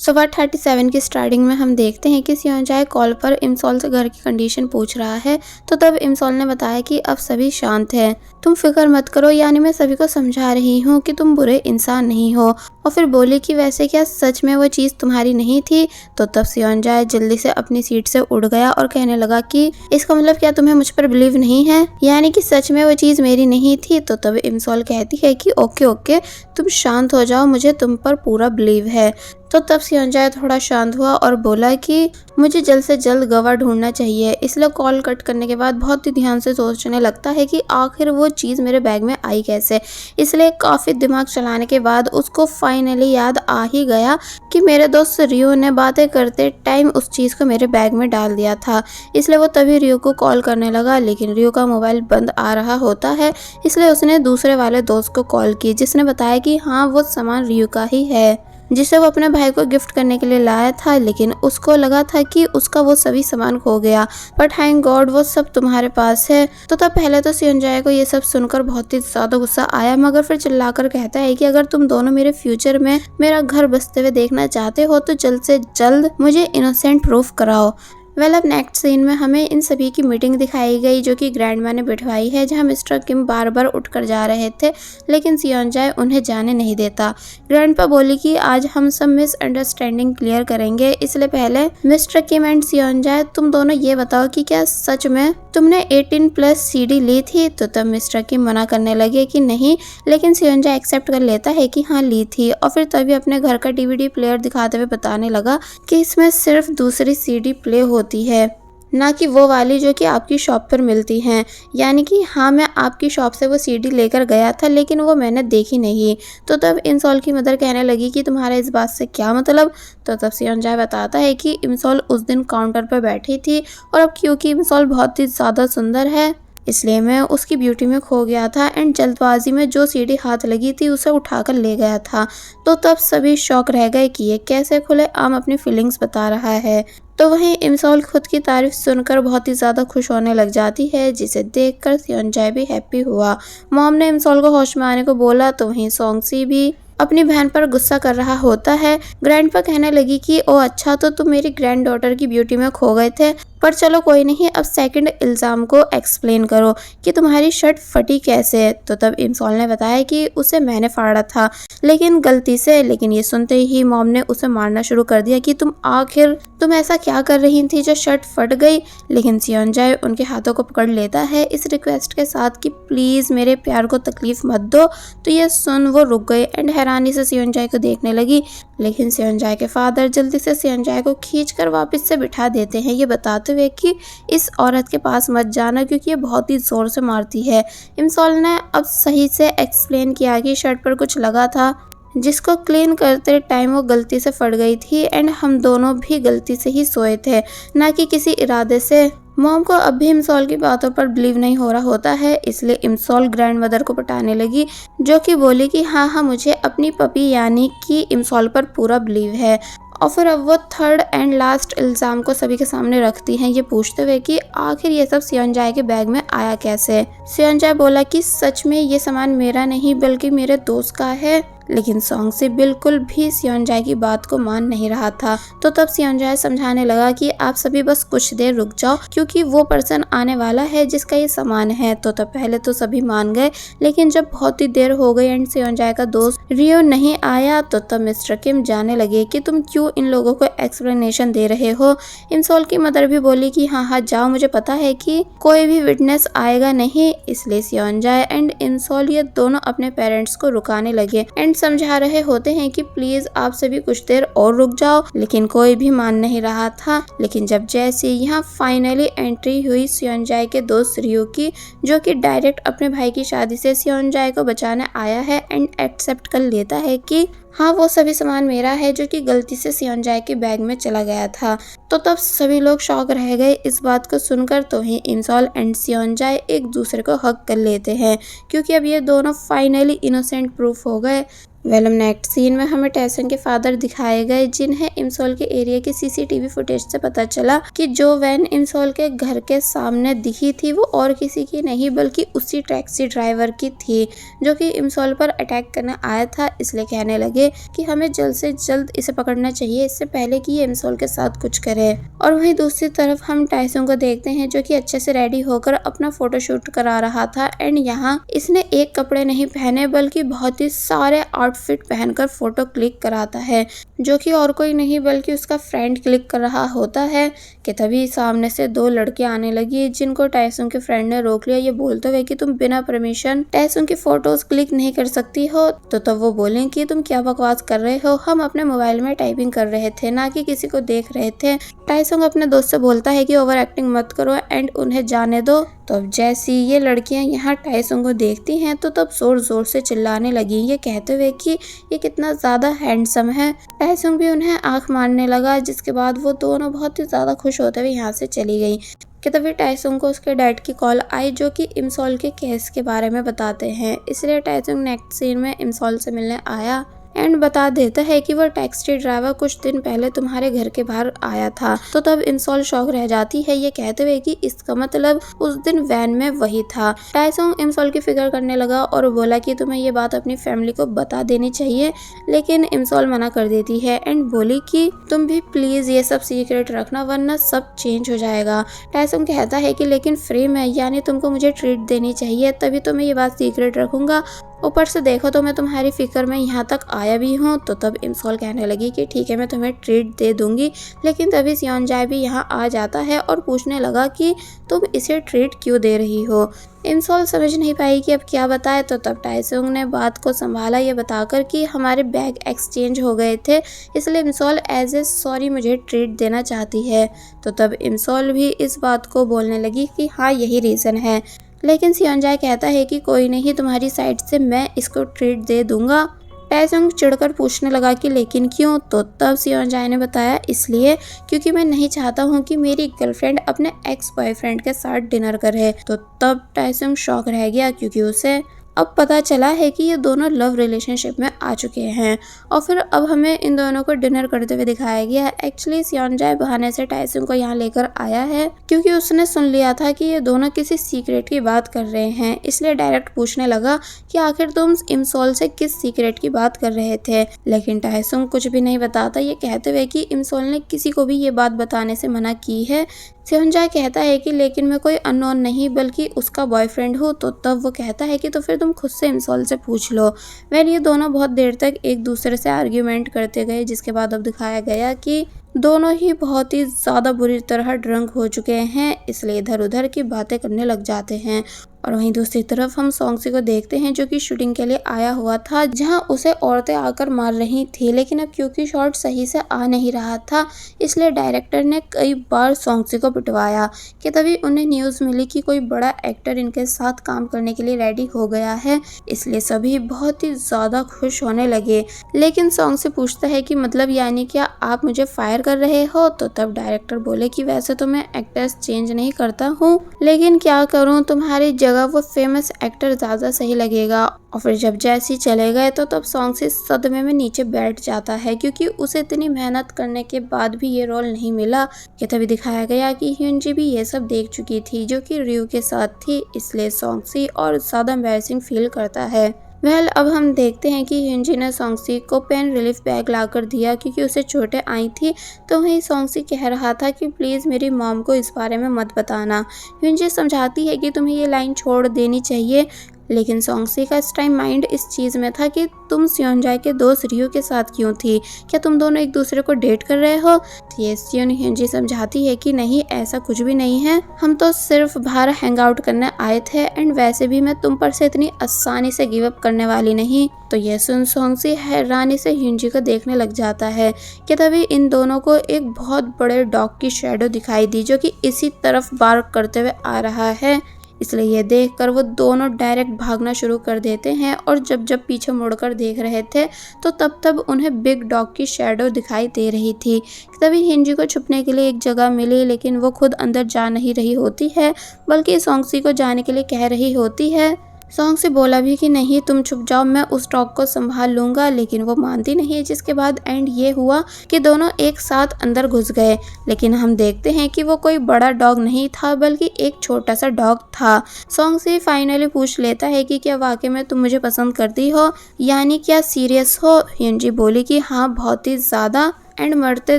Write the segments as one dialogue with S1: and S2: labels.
S1: सुबह 37 की स्टार्टिंग में हम देखते हैं कि सियोंजाए कॉल पर इमसॉल से घर की कंडीशन पूछ रहा है। तो तब इमसॉल ने बताया कि अब सभी शांत हैं, तुम फिक्र मत करो, यानी मैं सभी को समझा रही हूँ कि तुम बुरे इंसान नहीं हो। और फिर बोली कि वैसे क्या सच में वो चीज़ तुम्हारी नहीं थी? तो तब सियोंजाए जल्दी से अपनी सीट से उड़ गया और कहने लगा कि इसका मतलब क्या तुम्हें मुझ पर बिलीव नहीं है, यानी कि सच में वो चीज़ मेरी नहीं थी? तो तब इमसॉल कहती है कि ओके ओके, तुम शांत हो जाओ, मुझे तुम पर पूरा बिलीव है। तो तब सियोंजाए थोड़ा शांत हुआ और बोला कि मुझे जल्द से जल्द गवाह ढूंढना चाहिए। इसलिए कॉल कट करने के बाद बहुत ही ध्यान से सोचने लगता है कि आखिर वो चीज़ मेरे बैग में आई कैसे। इसलिए काफ़ी दिमाग चलाने के बाद उसको फाइनली याद आ ही गया कि मेरे दोस्त रियो ने बातें करते टाइम उस चीज़ को मेरे बैग में डाल दिया था। इसलिए वो तभी रियो को कॉल करने लगा, लेकिन रियो का मोबाइल बंद आ रहा होता है। इसलिए उसने दूसरे वाले दोस्त को कॉल की, जिसने बताया कि हाँ, वो सामान रियो का ही है जिसे वो अपने भाई को गिफ्ट करने के लिए लाया था, लेकिन उसको लगा था कि उसका वो सभी सामान खो गया, पर थैंक गॉड वो सब तुम्हारे पास है। तो तब पहले तो सियोंजाए को ये सब सुनकर बहुत ही ज्यादा गुस्सा आया, मगर फिर चिल्लाकर कहता है कि अगर तुम दोनों मेरे फ्यूचर में मेरा घर बसते हुए देखना चाहते हो तो जल्द से जल्द मुझे इनोसेंट प्रूफ कराओ। अब नेक्स्ट सीन में हमें इन सभी की मीटिंग दिखाई गई जो कि ग्रैंडमा ने बिठवाई है, जहां मिस्टर किम बार बार उठकर जा रहे थे, लेकिन सियोंजाए उन्हें जाने नहीं देता। ग्रैंडपा बोली कि आज हम सब मिसअंडरस्टैंडिंग क्लियर करेंगे, इसलिए पहले मिस्टर किम एंड सियोंजाए तुम दोनों ये बताओ कि क्या सच में तुमने 18+ सीडी ली थी? तो तब मिस्टर किम मना करने लगे कि नहीं, लेकिन सियोंजाए एक्सेप्ट कर लेता है कि हाँ ली थी, और फिर तभी अपने घर का डीवीडी प्लेयर दिखाते हुए बताने लगा कि इसमें सिर्फ दूसरी सीडी प्ले होती है, ना कि वो वाली जो कि आपकी शॉप पर मिलती हैं। यानी कि हाँ, मैं आपकी शॉप से वो सीडी लेकर गया था, लेकिन वो मैंने देखी नहीं। तो तब इमसॉल की मदर कहने लगी कि तुम्हारे इस बात से क्या मतलब? तो तब सियोंजाए बताता है कि इमसॉल उस दिन काउंटर पर बैठी थी, और अब क्योंकि इमसॉल बहुत ही ज़्यादा सुंदर है इसलिए मैं उसकी ब्यूटी में खो गया था, एंड जल्दबाजी में जो सीडी हाथ लगी थी उसे उठाकर ले गया था। तो तब सभी शॉक रह गए कि ये कैसे खुलेआम अपनी फीलिंग्स बता रहा है। तो वहीं इमसॉल खुद की तारीफ सुनकर बहुत ही ज़्यादा खुश होने लग जाती है, जिसे देखकर सियोंजाए भी हैप्पी हुआ। मॉम ने इमसॉल को होश में आने को बोला, तो वहीं सोंगसी भी अपनी बहन पर गुस्सा कर रहा होता है। ग्रैंडपा कहने लगी कि ओ अच्छा, तो तुम मेरी ग्रैंड डॉटर की ब्यूटी में खो गए थे, पर चलो कोई नहीं, अब सेकंड इल्ज़ाम को एक्सप्लेन करो कि तुम्हारी शर्ट फटी कैसे। तो तब इमसॉल ने बताया कि उसे मैंने फाड़ा था, लेकिन गलती से। लेकिन ये सुनते ही मॉम ने उसे मारना शुरू कर दिया कि तुम ऐसा क्या कर रही थी जो शर्ट फट गई। लेकिन सियोंजाए उनके हाथों को पकड़ लेता है इस रिक्वेस्ट के साथ कि प्लीज़ मेरे प्यार को तकलीफ मत दो। तो ये सुन वो रुक गई एंड हैरानी से सियोंजाए को देखने लगी, लेकिन सियोंजाए के फादर जल्दी से सियोंजाए को खींचकर वापस से बिठा देते हैं, ये बताते हुए कि इस औरत के पास मत जाना क्योंकि ये बहुत ही ज़ोर से मारती है। इमसॉल ने अब सही से एक्सप्लेन किया कि शर्ट पर कुछ लगा था जिसको क्लीन करते टाइम वो गलती से फट गई थी, एंड हम दोनों भी गलती से ही सोए थे, ना कि किसी इरादे से। मॉम को अब भी इमसॉल की बातों पर बिलीव नहीं हो रहा होता है, इसलिए इमसॉल ग्रैंड मदर को पटाने लगी, जो कि बोली कि हाँ, मुझे अपनी पपी यानी कि इमसॉल पर पूरा बिलीव है। और फिर अब वो थर्ड एंड लास्ट इल्ज़ाम को सभी के सामने रखती हैं, ये पूछते हुए कि आखिर ये सब सियोंजाए के बैग में आया कैसे। सियोंजाए बोला कि सच में ये सामान मेरा नहीं बल्कि मेरे दोस्त का है, लेकिन सोंगसी बिल्कुल भी सियोंजाए की बात को मान नहीं रहा था। तो तब सियोंजाए समझाने लगा कि आप सभी बस कुछ देर रुक जाओ क्योंकि वो पर्सन आने वाला है जिसका ये सामान है। तो तब पहले तो सभी मान गए, लेकिन जब बहुत ही देर हो गई एंड सियोंजाए का दोस्त रियो नहीं आया, तो तब मिस्टर किम जाने लगे कि तुम क्यों इन लोगों को एक्सप्लेनेशन दे रहे हो। इमसॉल की मदर भी बोली कि हाँ जाओ, मुझे पता है कि कोई भी विटनेस आएगा नहीं। इसलिए सियोंजाए एंड इमसॉल ये दोनों अपने पेरेंट्स को रुकाने लगे एंड समझा रहे होते हैं कि प्लीज आप सभी कुछ देर और रुक जाओ, लेकिन कोई भी मान नहीं रहा था। लेकिन जब जैसे यहाँ फाइनली एंट्री हुई सियोंजाए के दोस्त रियो की, जो कि डायरेक्ट अपने भाई की शादी से सियोंजाए को बचाने आया है एंड एक्सेप्ट कर लेता है कि हाँ वो सभी सामान मेरा है जो कि गलती से सियोंजाए के बैग में चला गया था। तो तब सभी लोग शॉक रह गए इस बात को सुनकर। तो ही इमसॉल एंड सियोंजाए एक दूसरे को हक कर लेते हैं क्योंकि अब ये दोनों फाइनली इनोसेंट प्रूफ हो गए। वेलम नेक्स्ट सीन में हमें टैसंग के फादर दिखाए गए, जिन्हें इमसोल के एरिया के सीसीटीवी फुटेज से पता चला कि जो वैन इमसोल के घर के सामने दिखी थी वो और किसी की नहीं बल्कि उसी टैक्सी ड्राइवर की थी, जो कि इमसोल पर अटैक करने आया था। इसलिए कहने लगे कि हमें जल्द से जल्द इसे पकड़ना चाहिए, इससे पहले कि ये इमसोल के साथ कुछ करे। और वहीं दूसरी तरफ हम टैसंग को देखते हैं, जो कि अच्छे से रेडी होकर अपना फोटोशूट करा रहा था। एंड यहाँ इसने एक कपड़े नहीं पहने बल्कि बहुत ही सारे आउटफिट पहनकर फोटो क्लिक कराता है, जो कि और कोई नहीं बल्कि उसका फ्रेंड क्लिक कर रहा होता है। कि तभी सामने से दो लड़कियां आने लगी, जिनको टैसंग के फ्रेंड ने रोक लिया, ये बोलते हुए कि तुम बिना परमिशन टैसंग की फोटोज क्लिक नहीं कर सकती हो। तो तब वो बोले कि तुम क्या बकवास कर रहे हो, हम अपने मोबाइल में टाइपिंग कर रहे थे, ना कि किसी को देख रहे थे। टैसंग अपने दोस्त से बोलता है कि ओवर एक्टिंग मत करो एंड उन्हें जाने दो। तो अब जैसी ये लड़कियां यहाँ टैसंग को देखती हैं तो तब जोर जोर से चिल्लाने लगी, ये कहते हुए कि ये कितना ज्यादा हैंडसम है। टैसंग भी उन्हें आंख मारने लगा, जिसके बाद वो दोनों बहुत ही ज्यादा खुश होते हुए यहाँ से चली गई। कि तभी टैसंग को उसके डैड की कॉल आई, जो कि इमसोल के केस के बारे में बताते हैं। इसलिए टैसंग नेक्स्ट सीन में इमसोल से मिलने आया एंड बता देता है कि वो टैक्सी ड्राइवर कुछ दिन पहले तुम्हारे घर के बाहर आया था। तो तब इमसोल शॉक रह जाती है, ये कहते हुए कि इसका मतलब उस दिन वैन में वही था। टैसंग इमसोल की फिक्र करने लगा और बोला कि तुम्हें ये बात अपनी फैमिली को बता देनी चाहिए, लेकिन इमसोल मना कर देती है एंड बोली कि तुम भी प्लीज ये सब सीक्रेट रखना वरना सब चेंज हो जाएगा। टैसंग कहता है कि लेकिन फ्री में, यानी तुमको मुझे ट्रीट देनी चाहिए, तभी तो मैं ये बात सीक्रेट रखूंगा। ऊपर से देखो तो मैं तुम्हारी फिक्र में यहाँ तक आया भी हूँ। तो तब इमसोल कहने लगी कि ठीक है, मैं तुम्हें ट्रीट दे दूंगी। लेकिन तभी सियोनजाए भी यहाँ आ जाता है और पूछने लगा कि तुम इसे ट्रीट क्यों दे रही हो। इमसोल समझ नहीं पाई कि अब क्या बताए। तो तब टैसंग ने बात को संभाला, ये बताकर कि हमारे बैग एक्सचेंज हो गए थे, इसलिए इमसोल एज ए सॉरी मुझे ट्रीट देना चाहती है। तो तब इमसोल भी इस बात को बोलने लगी कि हाँ यही रीज़न है। लेकिन सियोनजाए कहता है कि कोई नहीं, तुम्हारी साइड से मैं इसको ट्रीट दे दूंगा। टैसंग चिढ़कर पूछने लगा कि लेकिन क्यों। तो तब सियोनजाए ने बताया इसलिए क्योंकि मैं नहीं चाहता हूँ कि मेरी गर्लफ्रेंड अपने एक्स बॉयफ्रेंड के साथ डिनर करे। तो तब टैसंग शॉक रह गया, क्योंकि उसे अब पता चला है कि ये दोनों लव रिलेशनशिप में आ चुके हैं। और फिर अब हमें इन दोनों को डिनर करते हुए दिखाया गया है। एक्चुअली सियोनजाए बहाने से टैसंग को यहाँ लेकर आया है, क्योंकि उसने सुन लिया था कि ये दोनों किसी सीक्रेट की बात कर रहे हैं। इसलिए डायरेक्ट पूछने लगा कि आखिर तुम इमसोल से किस सीक्रेट की बात कर रहे थे। लेकिन टैसंग कुछ भी नहीं बताता, ये कहते हुए कि इमसोल ने किसी को भी ये बात बताने से मना की है। सियोनजाए कहता है कि लेकिन मैं कोई अननोन नहीं बल्कि उसका बॉयफ्रेंड हूँ। तो तब वो कहता है कि तो फिर तुम खुद से इमसोल से पूछ लो। वैन ये दोनों बहुत देर तक एक दूसरे से आर्ग्यूमेंट करते गए, जिसके बाद अब दिखाया गया कि दोनों ही बहुत ही ज़्यादा बुरी तरह ड्रंक हो चुके हैं, इसलिए इधर उधर की बातें करने लग जाते हैं। और वहीं दूसरी तरफ हम सोंगसी को देखते हैं, जो कि शूटिंग के लिए आया हुआ था, जहां उसे औरतें आकर मार रही थी। लेकिन अब क्योंकि शॉट सही से आ नहीं रहा था, इसलिए डायरेक्टर ने कई बार सोंगसी को पिटवाया। कि तभी उन्हें न्यूज़ मिली कि कोई बड़ा एक्टर इनके साथ काम करने के लिए रेडी हो गया है। इसलिए सभी बहुत ही ज़्यादा खुश होने लगे। लेकिन सोंगसी पूछता है कि मतलब यानी क्या आप मुझे फायर कर रहे हो। तो तब डायरेक्टर बोले कि वैसे तो मैं एक्टर्स चेंज नहीं करता हूँ, लेकिन क्या करूँ, तुम्हारी जगह वो फेमस एक्टर ज़्यादा सही लगेगा। और फिर जब जैसी चले गए तो तब सोंगसी सदमे में नीचे बैठ जाता है, क्योंकि उसे इतनी मेहनत करने के बाद भी ये रोल नहीं मिला। कि तभी दिखाया गया कि ह्यूनजी भी ये सब देख चुकी थी, जो कि रियो के साथ थी, इसलिए सोंगसी और ज़्यादा एम्बैरेसिंग फील करता है। अब हम देखते हैं कि ह्यूनजी ने सोंगसी को पेन रिलीफ बैग लाकर दिया, क्योंकि उसे चोटें आई थी। तो वहीं सोंगसी कह रहा था कि प्लीज़ मेरी मॉम को इस बारे में मत बताना। ह्यूनजी समझाती है कि तुम्हें ये लाइन छोड़ देनी चाहिए, लेकिन सोंगसी का इस टाइम माइंड इस चीज़ में था कि तुम सियोनजाए के दोस्त रियो के साथ क्यों थी, क्या तुम दोनों एक दूसरे को डेट कर रहे हो। ये ह्यूनजी समझाती है कि नहीं, ऐसा कुछ भी नहीं है, हम तो सिर्फ बाहर हैंग आउट करने आए थे एंड वैसे भी मैं तुम पर से इतनी आसानी से गिव अप करने वाली नहीं। तो ये सुन सोंगसी हैरानी से ह्यूनजी को देखने लग जाता है। कि तभी इन दोनों को एक बहुत बड़े डॉग की शैडो दिखाई दी, जो कि इसी तरफ बार्क करते हुए आ रहा है। इसलिए ये देखकर वो दोनों डायरेक्ट भागना शुरू कर देते हैं। और जब जब पीछे मुड़कर देख रहे थे तो तब उन्हें बिग डॉग की शैडो दिखाई दे रही थी। तभी ह्यूनजी को छुपने के लिए एक जगह मिली, लेकिन वो खुद अंदर जा नहीं रही होती है, बल्कि सोंगसी को जाने के लिए कह रही होती है। सॉन्ग से बोला भी कि नहीं तुम छुप जाओ, मैं उस डॉग को संभाल लूंगा, लेकिन वो मानती नहीं है, जिसके बाद एंड ये हुआ कि दोनों एक साथ अंदर घुस गए। लेकिन हम देखते हैं कि वो कोई बड़ा डॉग नहीं था बल्कि एक छोटा सा डॉग था। सॉन्ग से फाइनली पूछ लेता है कि क्या वाकई में तुम मुझे पसंद करती हो, यानी क्या सीरियस हो। ह्योनजी बोली कि हाँ बहुत ही ज्यादा, एंड मरते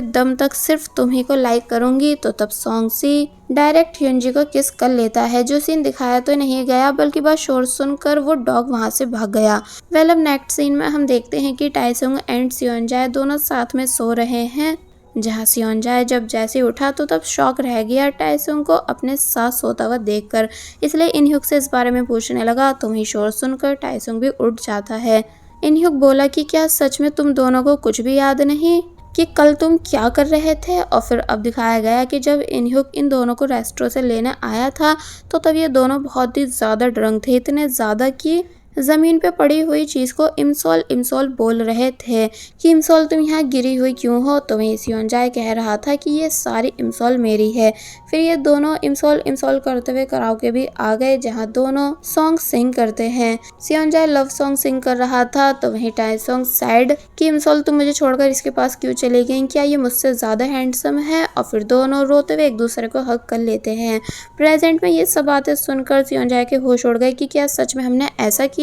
S1: दम तक सिर्फ तुम्ही को लाइक करूंगी। तो तब सॉन्ग सी डायरेक्ट ह्योनजी को किस कर लेता है। जो सीन दिखाया तो नहीं गया बल्कि बस शोर सुनकर वो डॉग वहां से भाग गया। वेल अब नेक्स्ट सीन में हम देखते हैं कि टाइसुंग एंड सियोनजाए दोनों साथ में सो रहे हैं, जहाँ सियोनजाए जब जैसे उठा तो तब शॉक रह गया टाइसुंग को अपने साथ सोता हुआ देखकर, इसलिए इनह्युक से इस बारे में पूछने लगा। तुम्ही शोर सुनकर टाइसुंग भी उठ जाता है। इनह्युक बोला कि क्या सच में तुम दोनों को कुछ भी याद नहीं कि कल तुम क्या कर रहे थे। और फिर अब दिखाया गया कि जब इनह्युक इन दोनों को रेस्टोरेंट से लेने आया था तो तब ये दोनों बहुत ही ज़्यादा ड्रंक थे, इतने ज़्यादा कि ज़मीन पे पड़ी हुई चीज़ को इमसोल इमसोल बोल रहे थे कि इमसोल तुम यहाँ गिरी हुई क्यों हो। तो वहीं सियोनजाए कह रहा था कि ये सारी इमसोल मेरी है। फिर ये दोनों इमसोल इमसोल करते हुए कराओके भी आ गए, जहाँ दोनों सॉन्ग सिंग करते हैं। सियोनजाए लव सॉन्ग सिंग कर रहा था तो वहीं टाइसुंग सैड कि इमसोल तुम मुझे छोड़कर इसके पास क्यों चली गई, क्या ये मुझसे ज़्यादा हैंडसम है। और फिर दोनों रोते हुए एक दूसरे को हक कर लेते हैं। प्रेजेंट में ये सब बातें सुनकर सियोनजाए के होश उड़ गए कि क्या सच में हमने ऐसा किया।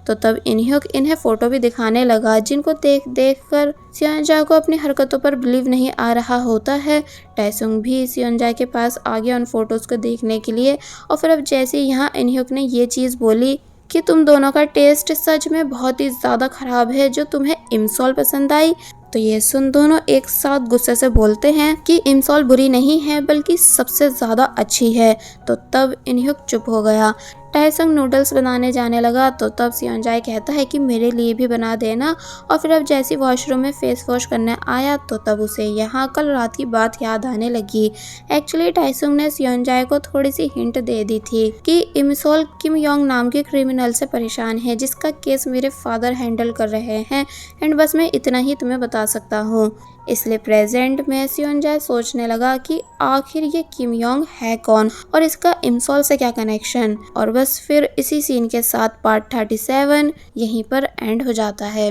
S1: तो तब इनह्युक इन्हें फोटो भी दिखाने लगा, जिनको देख देख कर सियोनजाए को अपनी हरकतों पर बिलीव नहीं आ रहा होता है। टाइसुंग भी सियोनजाए के पास आ गया उन फोटोज को देखने के लिए। और फिर अब जैसे ही यहाँ इनह्युक ने ये चीज़ बोली कि तुम दोनों का टेस्ट सच में बहुत ही ज़्यादा खराब है, जो तुम्हें इमसोल पसंद आई, तो ये सुन दोनों एक साथ गुस्से से बोलते हैं कि इमसोल बुरी नहीं है बल्कि सबसे ज़्यादा अच्छी है। तो तब इनह्युक चुप हो गया। टाइसुंग नूडल्स बनाने जाने लगा तो तब सियोनजाए कहता है कि मेरे लिए भी बना देना। और फिर अब जैसे वॉशरूम में फेस वॉश करने आया तो तब उसे यहाँ कल रात की बात याद आने लगी। एक्चुअली टाइसुंग ने सियोनजाए को थोड़ी सी हिंट दे दी थी कि इमसोल किम योंग नाम के क्रिमिनल से परेशान है, जिसका केस मेरे फादर हैंडल कर रहे हैं, एंड बस मैं इतना ही तुम्हें बता सकता हूँ। इसलिए प्रेजेंट में सियोनजाए सोचने लगा कि आखिर ये किम योंग है कौन और इसका इमसोल से क्या कनेक्शन। और बस फिर इसी सीन के साथ पार्ट 37 यहीं पर एंड हो जाता है।